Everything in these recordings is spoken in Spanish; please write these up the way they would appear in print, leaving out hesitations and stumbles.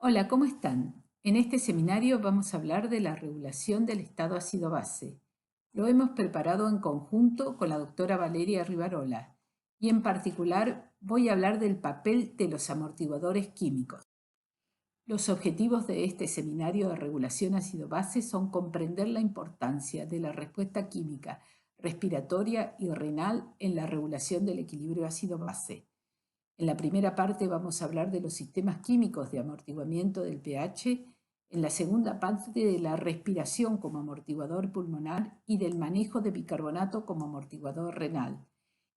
Hola, ¿cómo están? En este seminario vamos a hablar de la regulación del estado ácido-base. Lo hemos preparado en conjunto con la doctora Valeria Rivarola y en particular voy a hablar del papel de los amortiguadores químicos. Los objetivos de este seminario de regulación ácido-base son comprender la importancia de la respuesta química, respiratoria y renal en la regulación del equilibrio ácido-base. En la primera parte vamos a hablar de los sistemas químicos de amortiguamiento del pH, en la segunda parte de la respiración como amortiguador pulmonar y del manejo de bicarbonato como amortiguador renal.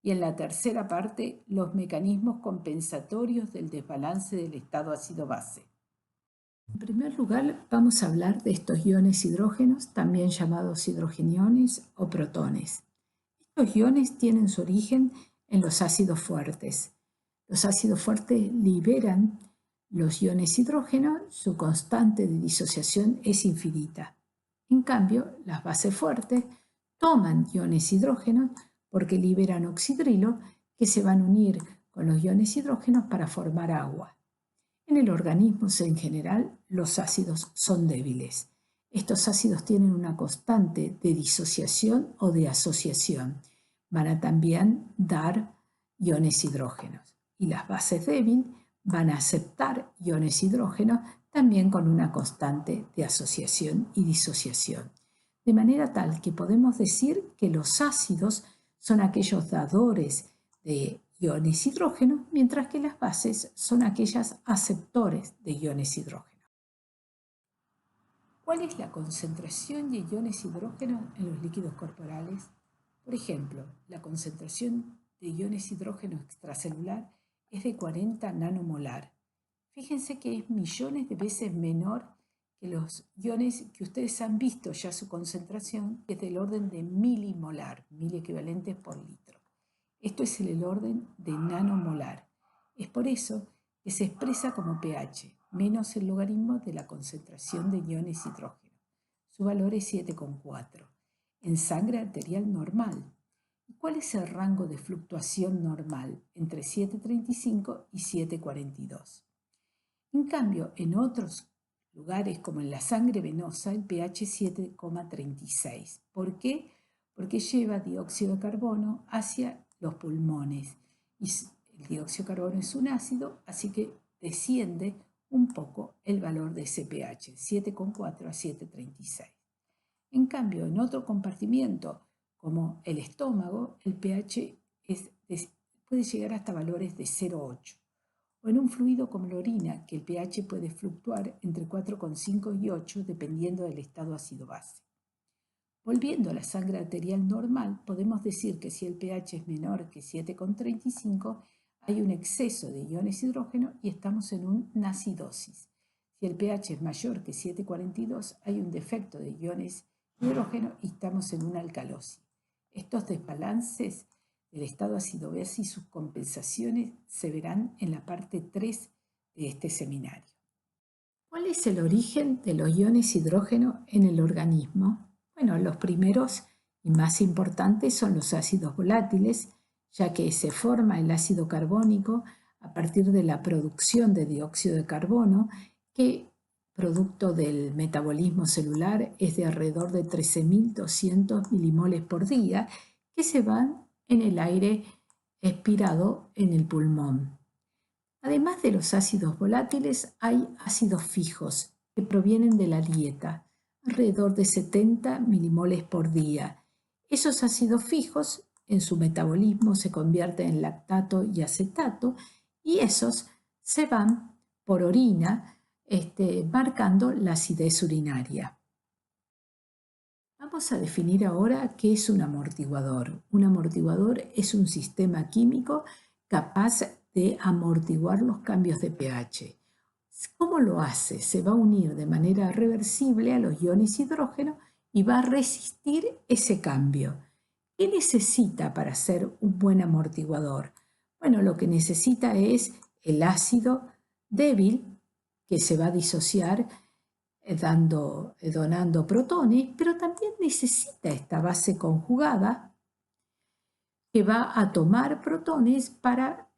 Y en la tercera parte, los mecanismos compensatorios del desbalance del estado ácido-base. En primer lugar, vamos a hablar de estos iones hidrógenos, también llamados hidrogeniones o protones. Estos iones tienen su origen en los ácidos fuertes. Los ácidos fuertes liberan los iones hidrógeno, su constante de disociación es infinita. En cambio, las bases fuertes toman iones hidrógenos porque liberan oxidrilo que se van a unir con los iones hidrógenos para formar agua. En el organismo en general, los ácidos son débiles. Estos ácidos tienen una constante de disociación o de asociación. Van a también dar iones hidrógenos. Y las bases débiles van a aceptar iones hidrógenos también con una constante de asociación y disociación. De manera tal que podemos decir que los ácidos son aquellos dadores de iones hidrógenos, mientras que las bases son aquellas aceptores de iones hidrógenos. ¿Cuál es la concentración de iones hidrógenos en los líquidos corporales? Por ejemplo, la concentración de iones hidrógeno extracelular es de 40 nanomolar. Fíjense que es millones de veces menor que los iones que ustedes han visto ya su concentración, que es del orden de milimolar, 1000 equivalentes por litro. Esto es el orden de nanomolar. Es por eso que se expresa como pH, menos el logaritmo de la concentración de iones hidrógeno. Su valor es 7,4. En sangre arterial normal. ¿Cuál es el rango de fluctuación normal? Entre 7,35 y 7,42. En cambio, en otros lugares, como en la sangre venosa, el pH es 7,36. ¿Por qué? Porque lleva dióxido de carbono hacia los pulmones. Y el dióxido de carbono es un ácido, así que desciende un poco el valor de ese pH, 7,4 a 7,36. En cambio, en otro compartimiento, como el estómago, el pH puede llegar hasta valores de 0,8. O en un fluido como la orina, que el pH puede fluctuar entre 4,5 y 8 dependiendo del estado ácido-base. Volviendo a la sangre arterial normal, podemos decir que si el pH es menor que 7,35, hay un exceso de iones hidrógeno y estamos en una acidosis. Si el pH es mayor que 7,42, hay un defecto de iones hidrógeno y estamos en una alcalosis. Estos desbalances del estado ácido-base y sus compensaciones se verán en la parte 3 de este seminario. ¿Cuál es el origen de los iones hidrógeno en el organismo? Bueno, los primeros y más importantes son los ácidos volátiles, ya que se forma el ácido carbónico a partir de la producción de dióxido de carbono, que producto del metabolismo celular es de alrededor de 13.200 milimoles por día, que se van en el aire expirado en el pulmón. Además de los ácidos volátiles, hay ácidos fijos que provienen de la dieta, alrededor de 70 milimoles por día. Esos ácidos fijos en su metabolismo se convierten en lactato y acetato y esos se van por orina, marcando la acidez urinaria. Vamos a definir ahora qué es un amortiguador. Un amortiguador es un sistema químico capaz de amortiguar los cambios de pH. ¿Cómo lo hace? Se va a unir de manera reversible a los iones hidrógeno y va a resistir ese cambio. ¿Qué necesita para ser un buen amortiguador? Bueno, lo que necesita es el ácido débil que se va a disociar donando protones, pero también necesita esta base conjugada que va a tomar protones para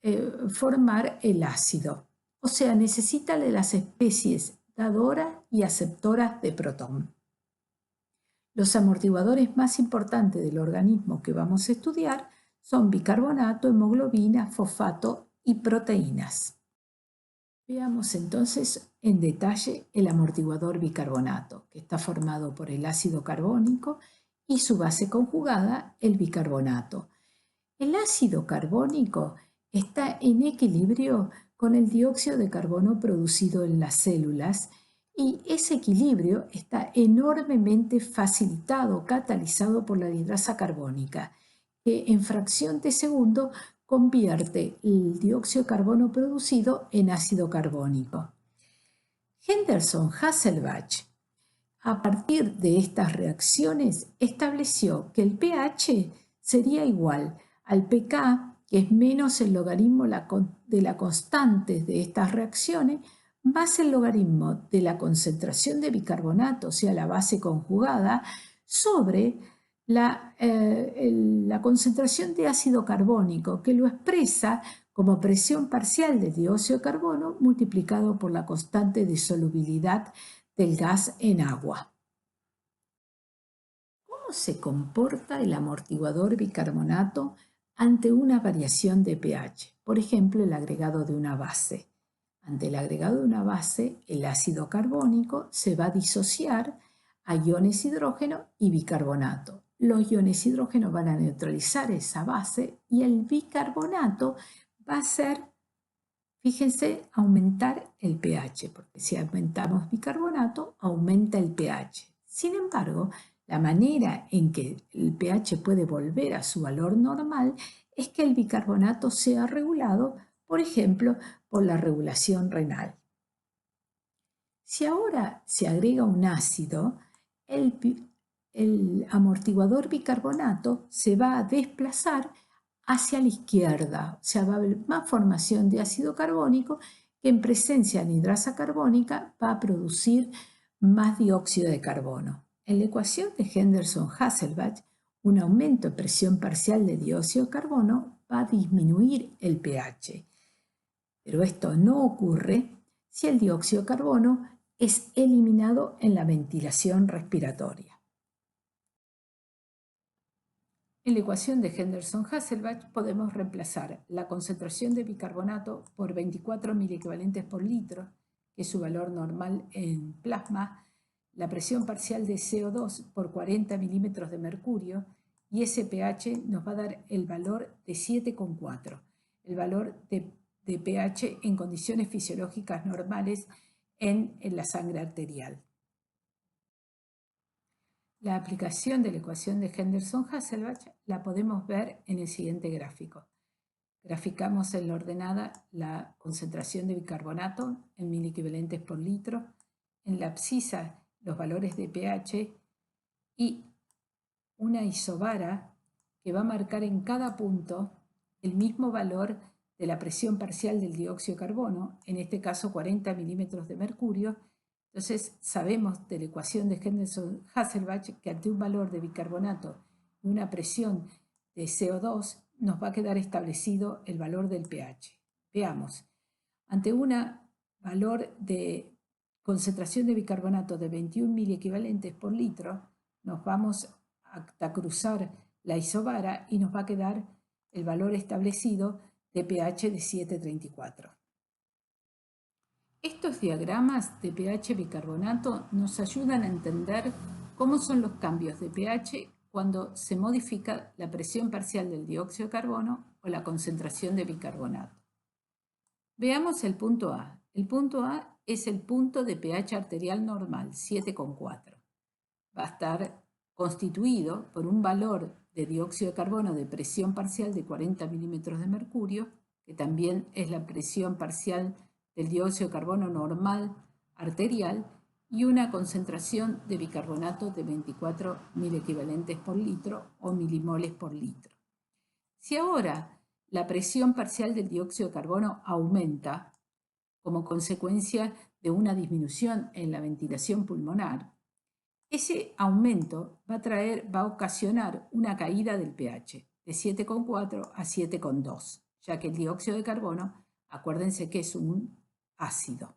formar el ácido. o sea, necesita de las especies dadoras y aceptoras de protón. Los amortiguadores más importantes del organismo que vamos a estudiar son bicarbonato, hemoglobina, fosfato y proteínas. Veamos entonces en detalle el amortiguador bicarbonato, que está formado por el ácido carbónico y su base conjugada, el bicarbonato. El ácido carbónico está en equilibrio con el dióxido de carbono producido en las células y ese equilibrio está enormemente facilitado, catalizado por la anhidrasa carbónica, que en fracción de segundo convierte el dióxido de carbono producido en ácido carbónico. Henderson-Hasselbalch, a partir de estas reacciones, estableció que el pH sería igual al pK, que es menos el logaritmo de la constante de estas reacciones, más el logaritmo de la concentración de bicarbonato, o sea, la base conjugada, sobre la concentración de ácido carbónico, que lo expresa como presión parcial de dióxido de carbono multiplicado por la constante de solubilidad del gas en agua. ¿Cómo se comporta el amortiguador bicarbonato ante una variación de pH? Por ejemplo, el agregado de una base. Ante el agregado de una base, el ácido carbónico se va a disociar a iones hidrógeno y bicarbonato. Los iones hidrógeno van a neutralizar esa base y el bicarbonato va a hacer, fíjense, aumentar el pH, porque si aumentamos bicarbonato, aumenta el pH. Sin embargo, la manera en que el pH puede volver a su valor normal es que el bicarbonato sea regulado, por ejemplo, por la regulación renal. Si ahora se agrega un ácido, el amortiguador bicarbonato se va a desplazar hacia la izquierda, o sea, va a haber más formación de ácido carbónico que en presencia de anhidrasa carbónica va a producir más dióxido de carbono. En la ecuación de Henderson-Hasselbalch, un aumento de presión parcial de dióxido de carbono va a disminuir el pH. Pero esto no ocurre si el dióxido de carbono es eliminado en la ventilación respiratoria. En la ecuación de Henderson-Hasselbalch podemos reemplazar la concentración de bicarbonato por 24 miliequivalentes por litro, que es su valor normal en plasma, la presión parcial de CO2 por 40 milímetros de mercurio, y ese pH nos va a dar el valor de 7,4, el valor de pH en condiciones fisiológicas normales en la sangre arterial. La aplicación de la ecuación de Henderson-Hasselbalch la podemos ver en el siguiente gráfico. Graficamos en la ordenada la concentración de bicarbonato en miliequivalentes por litro, en la abscisa los valores de pH y una isobara que va a marcar en cada punto el mismo valor de la presión parcial del dióxido de carbono, en este caso 40 milímetros de mercurio. Entonces sabemos de la ecuación de Henderson-Hasselbalch que ante un valor de bicarbonato y una presión de CO2 nos va a quedar establecido el valor del pH. Veamos, ante un valor de concentración de bicarbonato de 21 miliequivalentes por litro, nos vamos a cruzar la isobara y nos va a quedar el valor establecido de pH de 7,34. Estos diagramas de pH bicarbonato nos ayudan a entender cómo son los cambios de pH cuando se modifica la presión parcial del dióxido de carbono o la concentración de bicarbonato. Veamos el punto A. El punto A es el punto de pH arterial normal, 7,4. Va a estar constituido por un valor de dióxido de carbono de presión parcial de 40 milímetros de mercurio, que también es la presión parcial del dióxido de carbono normal arterial, y una concentración de bicarbonato de 24 miliequivalentes por litro o milimoles por litro. Si ahora la presión parcial del dióxido de carbono aumenta como consecuencia de una disminución en la ventilación pulmonar, ese aumento va a ocasionar una caída del pH de 7,4 a 7,2, ya que el dióxido de carbono, acuérdense que es un ácido.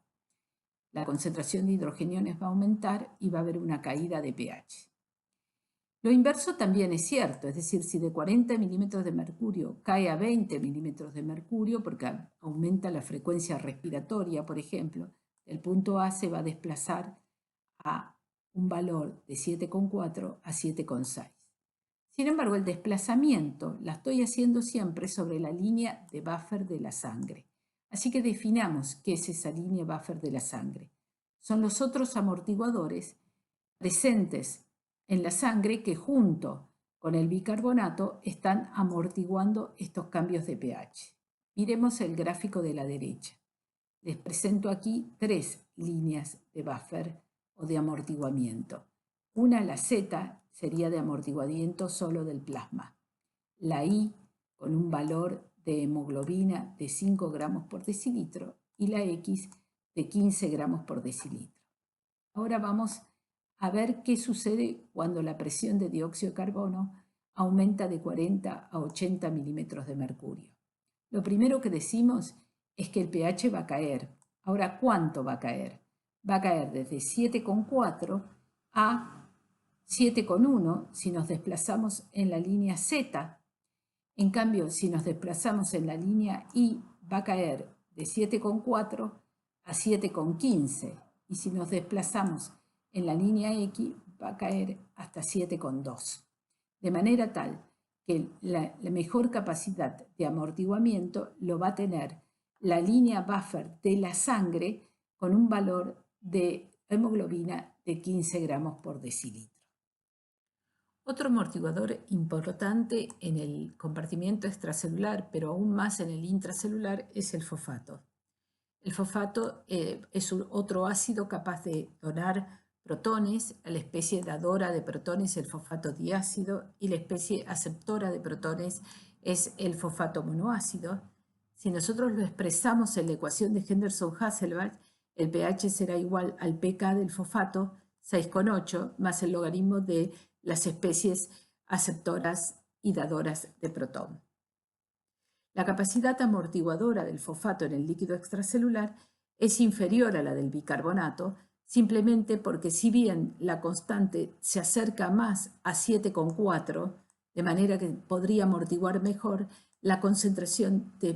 La concentración de hidrogeniones va a aumentar y va a haber una caída de pH. Lo inverso también es cierto, es decir, si de 40 milímetros de mercurio cae a 20 milímetros de mercurio, porque aumenta la frecuencia respiratoria, por ejemplo, el punto A se va a desplazar a un valor de 7,4 a 7,6. Sin embargo, el desplazamiento la estoy haciendo siempre sobre la línea de buffer de la sangre. Así que definamos qué es esa línea buffer de la sangre. Son los otros amortiguadores presentes en la sangre que junto con el bicarbonato están amortiguando estos cambios de pH. Miremos el gráfico de la derecha. Les presento aquí 3 líneas de buffer o de amortiguamiento. Una, la Z, sería de amortiguamiento solo del plasma. La I, con un valor de hemoglobina de 5 gramos por decilitro, y la X, de 15 gramos por decilitro. Ahora vamos a ver qué sucede cuando la presión de dióxido de carbono aumenta de 40 a 80 milímetros de mercurio. Lo primero que decimos es que el pH va a caer. Ahora, ¿cuánto va a caer? Va a caer desde 7,4 a 7,1 si nos desplazamos en la línea Z. En cambio, si nos desplazamos en la línea Y, va a caer de 7,4 a 7,15. Y si nos desplazamos en la línea X, va a caer hasta 7,2. De manera tal que la mejor capacidad de amortiguamiento lo va a tener la línea buffer de la sangre con un valor de hemoglobina de 15 gramos por decilitro. Otro amortiguador importante en el compartimiento extracelular, pero aún más en el intracelular, es el fosfato. El fosfato es otro ácido capaz de donar protones. La especie dadora de protones es el fosfato diácido y la especie aceptora de protones es el fosfato monoácido. Si nosotros lo expresamos en la ecuación de Henderson-Hasselbalch, el pH será igual al pK del fosfato, 6,8, más el logaritmo de las especies aceptoras y dadoras de protón. La capacidad amortiguadora del fosfato en el líquido extracelular es inferior a la del bicarbonato, simplemente porque si bien la constante se acerca más a 7,4, de manera que podría amortiguar mejor, la concentración de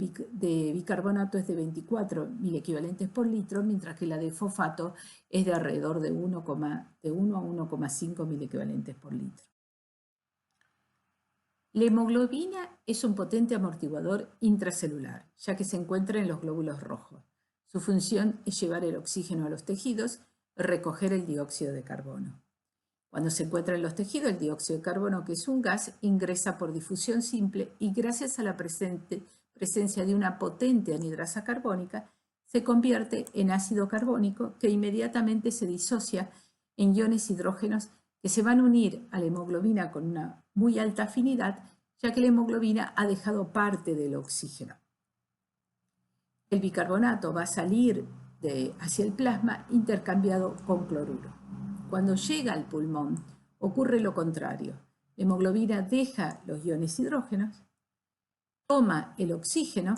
bicarbonato es de 24 milequivalentes por litro, mientras que la de fosfato es de alrededor de 1 a 1,5 milequivalentes por litro. La hemoglobina es un potente amortiguador intracelular, ya que se encuentra en los glóbulos rojos. Su función es llevar el oxígeno a los tejidos y recoger el dióxido de carbono. Cuando se encuentra en los tejidos, el dióxido de carbono, que es un gas, ingresa por difusión simple y gracias a la presencia de una potente anhidrasa carbónica, se convierte en ácido carbónico que inmediatamente se disocia en iones hidrógenos que se van a unir a la hemoglobina con una muy alta afinidad, ya que la hemoglobina ha dejado parte del oxígeno. El bicarbonato va a salir hacia el plasma intercambiado con cloruro. Cuando llega al pulmón, ocurre lo contrario. La hemoglobina deja los iones hidrógenos, toma el oxígeno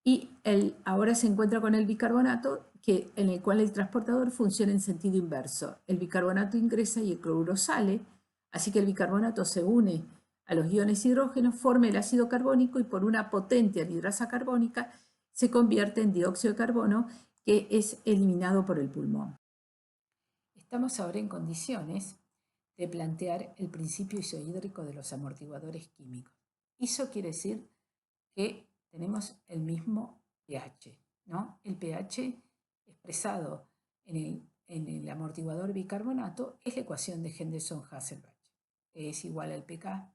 y ahora se encuentra con el bicarbonato, en el cual el transportador funciona en sentido inverso. El bicarbonato ingresa y el cloruro sale, así que el bicarbonato se une a los iones hidrógenos, forma el ácido carbónico y por una potente anhidrasa carbónica se convierte en dióxido de carbono que es eliminado por el pulmón. Estamos ahora en condiciones de plantear el principio isohídrico de los amortiguadores químicos. Iso quiere decir que tenemos el mismo pH, ¿no? El pH expresado en el amortiguador bicarbonato es la ecuación de Henderson-Hasselbalch, que es igual al pK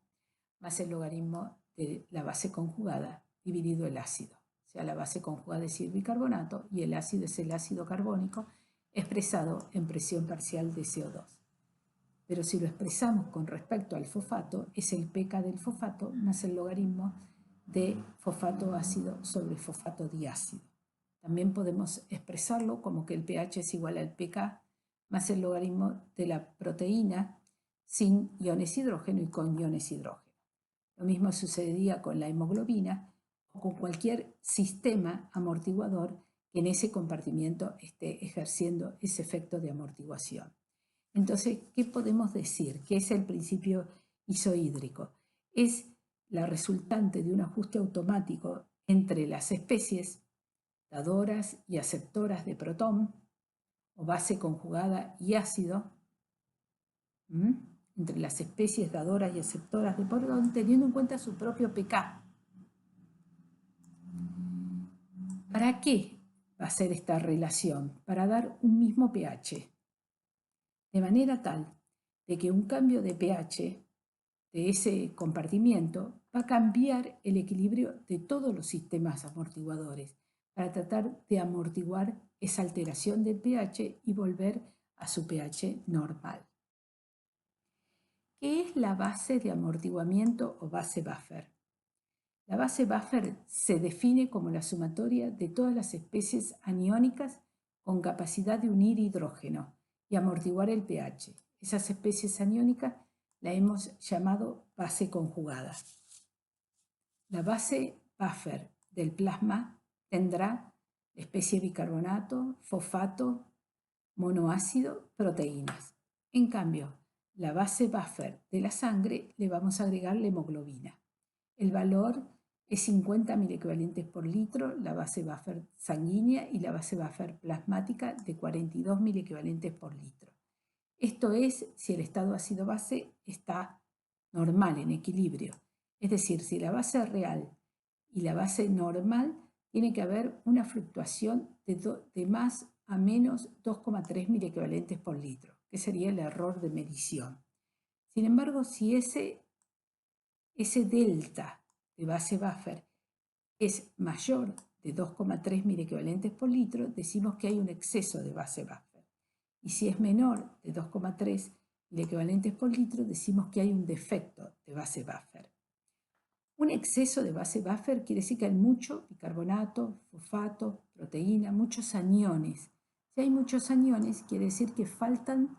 más el logaritmo de la base conjugada dividido el ácido. O sea, la base conjugada es el bicarbonato y el ácido es el ácido carbónico expresado en presión parcial de CO2. Pero si lo expresamos con respecto al fosfato, es el pK del fosfato más el logaritmo de fosfato ácido sobre fosfato diácido. También podemos expresarlo como que el pH es igual al pK más el logaritmo de la proteína sin iones hidrógeno y con iones hidrógeno. Lo mismo sucedería con la hemoglobina o con cualquier sistema amortiguador que en ese compartimiento esté ejerciendo ese efecto de amortiguación. Entonces, ¿qué podemos decir? ¿Qué es el principio isohídrico? Es la resultante de un ajuste automático entre las especies dadoras y aceptoras de protón o base conjugada y ácido, entre las especies dadoras y aceptoras de protón, teniendo en cuenta su propio pK. ¿Para qué va a ser esta relación? Para dar un mismo pH, de manera tal de que un cambio de pH de ese compartimiento va a cambiar el equilibrio de todos los sistemas amortiguadores para tratar de amortiguar esa alteración del pH y volver a su pH normal. ¿Qué es la base de amortiguamiento o base buffer? La base buffer se define como la sumatoria de todas las especies aniónicas con capacidad de unir hidrógeno y amortiguar el pH. Esas especies aniónicas la hemos llamado base conjugada. La base buffer del plasma tendrá especie bicarbonato, fosfato, monoácido, proteínas. En cambio, la base buffer de la sangre le vamos a agregar la hemoglobina. El valor es 50 milequivalentes por litro, la base buffer sanguínea, y la base buffer plasmática de 42 milequivalentes por litro. Esto es si el estado ácido-base está normal, en equilibrio. Es decir, si la base real y la base normal, tiene que haber una fluctuación de más a menos 2,3 milequivalentes por litro, que sería el error de medición. Sin embargo, si ese delta de base buffer es mayor de 2,3 milequivalentes por litro, decimos que hay un exceso de base buffer. Y si es menor de 2,3 milequivalentes por litro, decimos que hay un defecto de base buffer. Un exceso de base buffer quiere decir que hay mucho bicarbonato, fosfato, proteína, muchos aniones. Si hay muchos aniones, quiere decir que faltan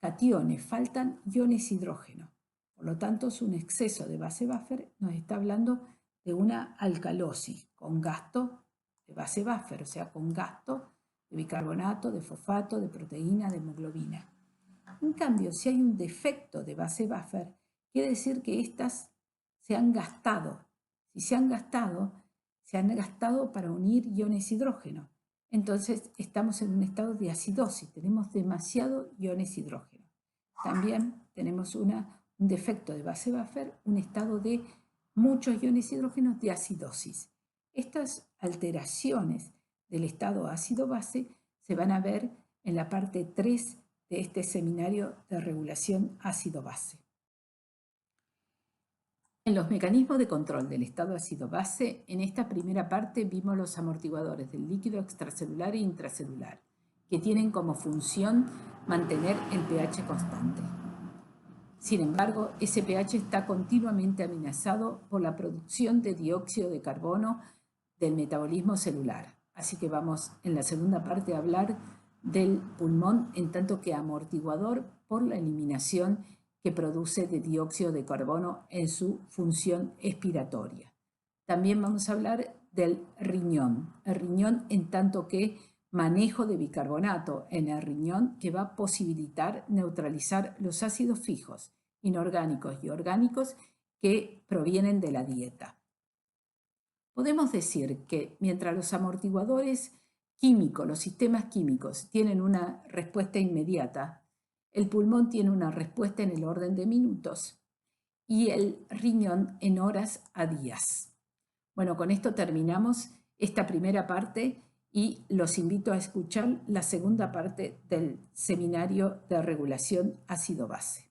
cationes, faltan iones hidrógeno. Por lo tanto, un exceso de base buffer nos está hablando de una alcalosis con gasto de base buffer, o sea, con gasto de bicarbonato, de fosfato, de proteína, de hemoglobina. En cambio, si hay un defecto de base buffer, quiere decir que estas se han gastado. Si se han gastado para unir iones hidrógeno. Entonces estamos en un estado de acidosis, tenemos demasiado iones hidrógeno. También tenemos un defecto de base buffer, un estado de muchos iones hidrógenos de acidosis. Estas alteraciones del estado ácido-base se van a ver en la parte 3 de este seminario de regulación ácido-base. En los mecanismos de control del estado ácido-base, en esta primera parte vimos los amortiguadores del líquido extracelular e intracelular, que tienen como función mantener el pH constante. Sin embargo, ese pH está continuamente amenazado por la producción de dióxido de carbono del metabolismo celular. Así que vamos en la segunda parte a hablar del pulmón en tanto que amortiguador por la eliminación que produce de dióxido de carbono en su función expiratoria. También vamos a hablar del riñón. El riñón en tanto que manejo de bicarbonato en el riñón que va a posibilitar neutralizar los ácidos fijos, inorgánicos y orgánicos que provienen de la dieta. Podemos decir que mientras los amortiguadores químicos, los sistemas químicos, tienen una respuesta inmediata, el pulmón tiene una respuesta en el orden de minutos y el riñón en horas a días. Bueno, con esto terminamos esta primera parte y los invito a escuchar la segunda parte del seminario de regulación ácido-base.